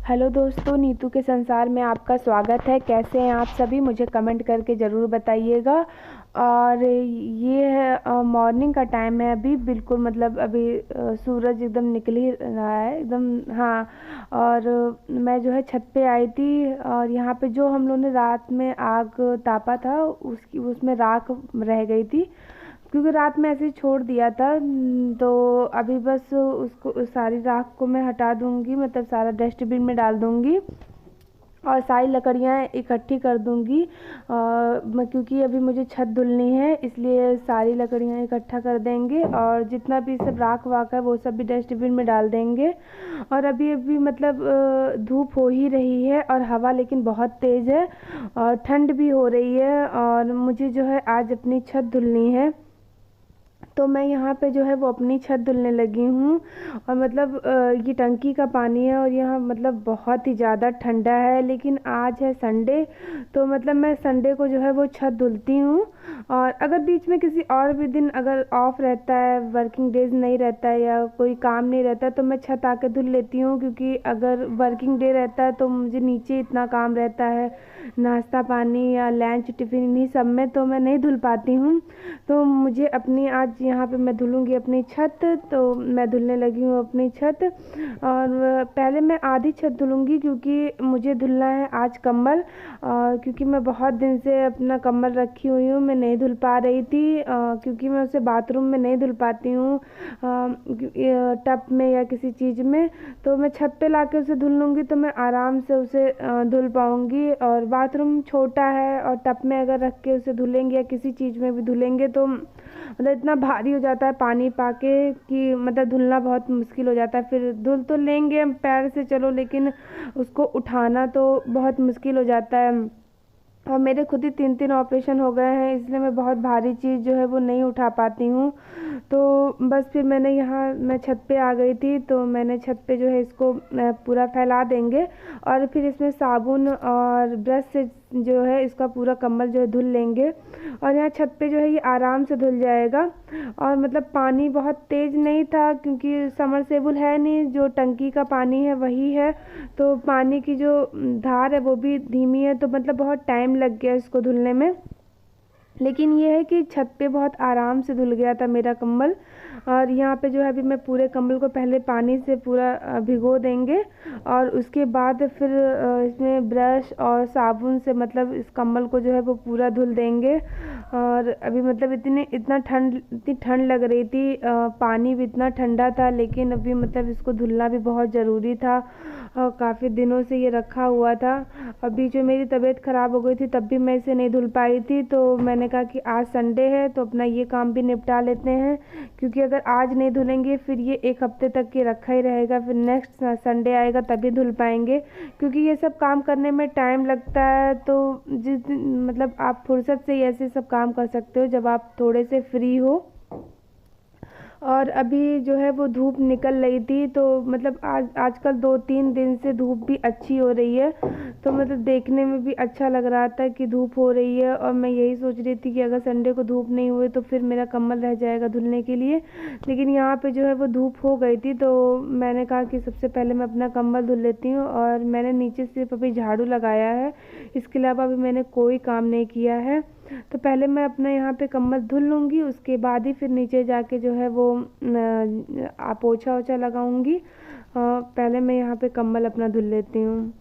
Hello दोस्तों, नीतू के संसार में आपका स्वागत है। कैसे हैं आप सभी? मुझे कमेंट करके ज़रूर बताइएगा। और ये है मॉर्निंग का टाइम है अभी, बिल्कुल मतलब अभी सूरज एकदम निकल ही रहा है एकदम। हाँ, और मैं जो है छत पे आई थी, और यहाँ पे जो हम लोगों ने रात में आग तापा था उसमें राख रह गई थी, क्योंकि रात में ऐसे ही छोड़ दिया था। तो अभी बस उसको उस सारी राख को मैं हटा दूंगी, मतलब सारा डस्टबिन में डाल दूंगी और सारी लकड़ियाँ इकट्ठी कर दूंगी। क्योंकि अभी मुझे छत धुलनी है, इसलिए सारी लकड़ियाँ इकट्ठा कर देंगे और जितना भी सब राख वाख है वो सब भी डस्टबिन में डाल देंगे। और अभी अभी मतलब धूप हो ही रही है और हवा लेकिन बहुत तेज़ है और ठंड भी हो रही है, और मुझे जो है आज अपनी छत धुलनी है। तो मैं यहाँ पे जो है वो अपनी छत धुलने लगी हूँ। और मतलब ये टंकी का पानी है और यहाँ मतलब बहुत ही ज़्यादा ठंडा है, लेकिन आज है संडे, तो मतलब मैं संडे को जो है वो छत धुलती हूँ। और अगर बीच में किसी और भी दिन अगर ऑफ रहता है, वर्किंग डेज नहीं रहता है या कोई काम नहीं रहता है, तो मैं छत आके धुल लेती हूँ। क्योंकि अगर वर्किंग डे रहता है तो मुझे नीचे इतना काम रहता है, नाश्ता पानी या लंच टिफ़िन इन्हीं सब में, तो मैं नहीं धुल पाती हूँ। तो मुझे अपनी आज यहाँ पे मैं धुलूँगी अपनी छत, तो मैं धुलने लगी हूँ अपनी छत। और पहले मैं आधी छत धुलूँगी क्योंकि मुझे धुलना है आज कम्बल, क्योंकि मैं बहुत दिन से अपना कम्बल रखी हुई हूँ, मैं नहीं धुल पा रही थी, क्योंकि मैं उसे बाथरूम में नहीं धुल पाती हूँ, टब में या किसी चीज़ में। तो मैं छत पे लाके उसे धुल लूँगी तो मैं आराम से उसे धुल पाऊँगी। और बाथरूम छोटा है और टब में अगर रख के उसे धुलेंगे या किसी चीज़ में भी धुलेंगे तो मतलब इतना भारी हो जाता है पानी पाके कि मतलब धुलना बहुत मुश्किल हो जाता है। फिर धुल तो लेंगे हम पैर से चलो, लेकिन उसको उठाना तो बहुत मुश्किल हो जाता है। और मेरे खुद ही 3 ऑपरेशन हो गए हैं, इसलिए मैं बहुत भारी चीज़ जो है वो नहीं उठा पाती हूँ। तो बस फिर मैं छत पे आ गई थी, तो मैंने छत पे जो है इसको पूरा फैला देंगे और फिर इसमें साबुन और ब्रश से जो है इसका पूरा कम्बल जो है धुल लेंगे। और यहाँ छत पे जो है ये आराम से धुल जाएगा। और मतलब पानी बहुत तेज़ नहीं था क्योंकि समरसेबुल है नहीं, जो टंकी का पानी है वही है, तो पानी की जो धार है वो भी धीमी है, तो मतलब बहुत टाइम लग गया इसको धुलने में। लेकिन ये है कि छत पे बहुत आराम से धुल गया था मेरा कंबल। और यहाँ पे जो है अभी मैं पूरे कंबल को पहले पानी से पूरा भिगो देंगे और उसके बाद फिर इसमें ब्रश और साबुन से मतलब इस कंबल को जो है वो पूरा धुल देंगे। और अभी मतलब इतनी ठंड लग रही थी, पानी भी इतना ठंडा था, लेकिन अभी मतलब इसको धुलना भी बहुत ज़रूरी था और काफ़ी दिनों से ये रखा हुआ था। अभी जो मेरी तबीयत ख़राब हो गई थी तब भी मैं इसे नहीं धुल पाई थी, तो मैंने कहा कि आज संडे है तो अपना ये काम भी निपटा लेते हैं। क्योंकि अगर आज नहीं धुलेंगे फिर ये 1 हफ्ते तक ये रखा ही रहेगा, फिर नेक्स्ट संडे आएगा तभी धुल पाएंगे। क्योंकि ये सब काम करने में टाइम लगता है, तो जिस दिन मतलब आप फुर्सत से ऐसे सब काम कर सकते हो जब आप थोड़े से फ्री हो। और अभी जो है वो धूप निकल रही थी, तो मतलब आजकल 2-3 दिन से धूप भी अच्छी हो रही है, तो मतलब देखने में भी अच्छा लग रहा था कि धूप हो रही है। और मैं यही सोच रही थी कि अगर संडे को धूप नहीं हुए तो फिर मेरा कंबल रह जाएगा धुलने के लिए। लेकिन यहाँ पे जो है वो धूप हो गई थी, तो मैंने कहा कि सबसे पहले मैं अपना कंबल धुल लेती हूँ। और मैंने नीचे सिर्फ अभी झाड़ू लगाया है, इसके अलावा अभी मैंने कोई काम नहीं किया है। तो पहले मैं अपना यहाँ पे कंबल धुल लूँगी, उसके बाद ही फिर नीचे जाके जो है वो पोछा ओछा लगाऊँगी। पहले मैं यहाँ पे कंबल अपना धुल लेती हूँ।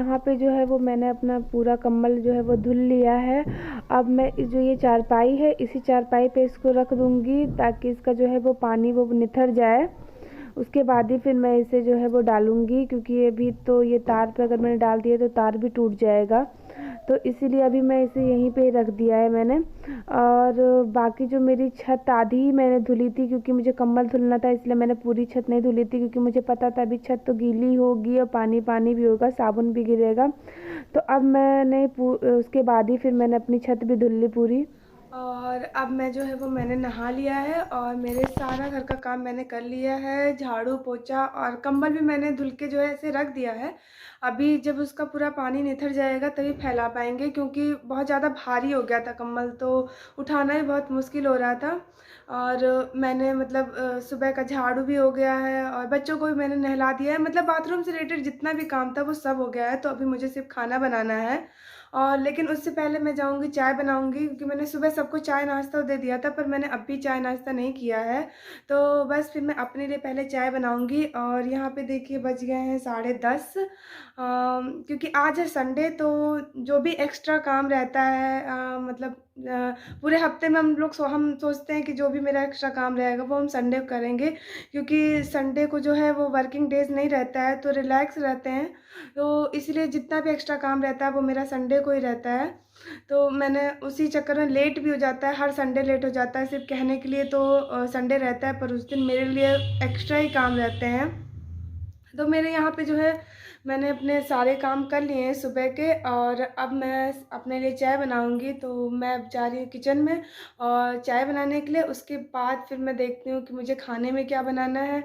यहाँ पे जो है वो मैंने अपना पूरा कंबल जो है वो धुल लिया है। अब मैं जो ये चारपाई है, इसी चारपाई पे इसको रख दूँगी ताकि इसका जो है वो पानी वो निथर जाए। उसके बाद ही फिर मैं इसे जो है वो डालूँगी, क्योंकि ये भी तो ये तार पे अगर मैंने डाल दिया तो तार भी टूट जाएगा। तो इसीलिए अभी मैं इसे यहीं पे रख दिया है मैंने। और बाकी जो मेरी छत आधी ही मैंने धुली थी, क्योंकि मुझे कंबल धुलना था, इसलिए मैंने पूरी छत नहीं धुली थी, क्योंकि मुझे पता था अभी छत तो गीली होगी और पानी पानी भी होगा, साबुन भी गिरेगा। तो अब मैंने उसके बाद ही फिर मैंने अपनी छत भी धुल ली पूरी। और अब मैं जो है वो मैंने नहा लिया है और मेरे सारा घर का काम मैंने कर लिया है, झाड़ू पोछा, और कंबल भी मैंने धुल के जो है ऐसे रख दिया है। अभी जब उसका पूरा पानी निथर जाएगा तभी फैला पाएंगे, क्योंकि बहुत ज़्यादा भारी हो गया था कंबल, तो उठाना ही बहुत मुश्किल हो रहा था। और मैंने मतलब सुबह का झाड़ू भी हो गया है और बच्चों को भी मैंने नहला दिया है, मतलब बाथरूम से रिलेटेड जितना भी काम था वो सब हो गया है। तो अभी मुझे सिर्फ खाना बनाना है। और लेकिन उससे पहले मैं जाऊंगी चाय बनाऊंगी, क्योंकि मैंने सुबह सबको चाय नाश्ता दे दिया था, पर मैंने अब भी चाय नाश्ता नहीं किया है। तो बस फिर मैं अपने लिए पहले चाय बनाऊंगी। और यहाँ पे देखिए बज गए हैं 10:30, क्योंकि आज है संडे, तो जो भी एक्स्ट्रा काम रहता है मतलब पूरे हफ्ते में हम सोचते हैं कि जो भी मेरा एक्स्ट्रा काम रहेगा वो हम संडे को करेंगे, क्योंकि संडे को जो है वो वर्किंग डेज नहीं रहता है, तो रिलैक्स रहते हैं। तो इसलिए जितना भी एक्स्ट्रा काम रहता है वो मेरा संडे को ही रहता है। तो मैंने उसी चक्कर में लेट भी हो जाता है, हर संडे लेट हो जाता है। सिर्फ कहने के लिए तो संडे रहता है, पर उस दिन मेरे लिए एक्स्ट्रा ही काम रहते हैं। तो मेरे यहाँ पे जो है मैंने अपने सारे काम कर लिए हैं सुबह के, और अब मैं अपने लिए चाय बनाऊंगी। तो मैं अब जा रही हूँ किचन में और चाय बनाने के लिए। उसके बाद फिर मैं देखती हूँ कि मुझे खाने में क्या बनाना है।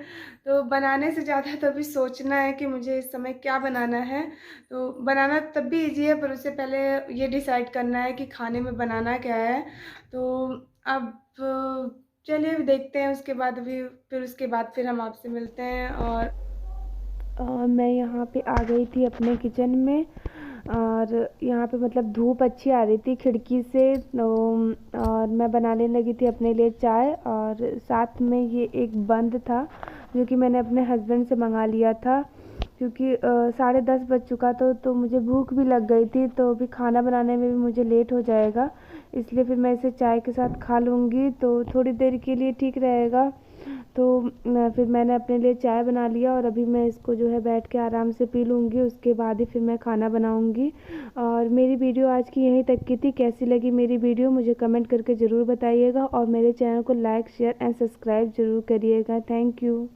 तो बनाने से ज़्यादा तो अभी सोचना है कि मुझे इस समय क्या बनाना है। तो बनाना तब भी ईजी है, पर उससे पहले ये डिसाइड करना है कि खाने में बनाना क्या है। तो अब चलिए देखते हैं, उसके बाद भी उसके बाद फिर हम आपसे मिलते हैं। और मैं यहाँ पे आ गई थी अपने किचन में, और यहाँ पे मतलब धूप अच्छी आ रही थी खिड़की से। और मैं बनाने लगी थी अपने लिए चाय, और साथ में ये एक बंद था जो कि मैंने अपने हस्बैंड से मंगा लिया था, क्योंकि 10:30 बज चुका था, तो मुझे भूख भी लग गई थी। तो अभी खाना बनाने में भी मुझे लेट हो जाएगा, इसलिए फिर मैं इसे चाय के साथ खा लूँगी, तो थोड़ी देर के लिए ठीक रहेगा। तो फिर मैंने अपने लिए चाय बना लिया, और अभी मैं इसको जो है बैठ के आराम से पी लूँगी। उसके बाद ही फिर मैं खाना बनाऊँगी। और मेरी वीडियो आज की यहीं तक की थी। कैसी लगी मेरी वीडियो मुझे कमेंट करके ज़रूर बताइएगा, और मेरे चैनल को लाइक शेयर एंड सब्सक्राइब ज़रूर करिएगा। Thank you.